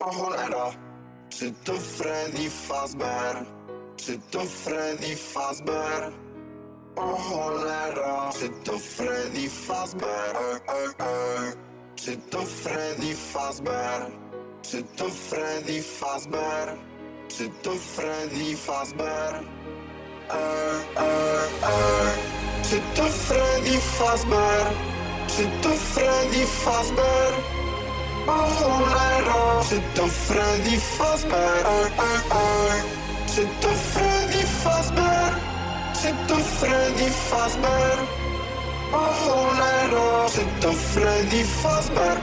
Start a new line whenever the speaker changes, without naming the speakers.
O cholera, czy to Freddy Fazbear? Czy to Freddy Fazbear? O cholera, czy to Freddy Fazbear? Czy to Freddy Fazbear? Czy to Freddy Fazbear? Czy to Freddy Fazbear? Czy to Freddy Fazbear? Czy to Freddy Fazbear? O cholera, czy to Freddy Fazbear? Czy to Freddy Fazbear? Czy to Freddy Fazbear? O cholera, czy to Freddy Fazbear?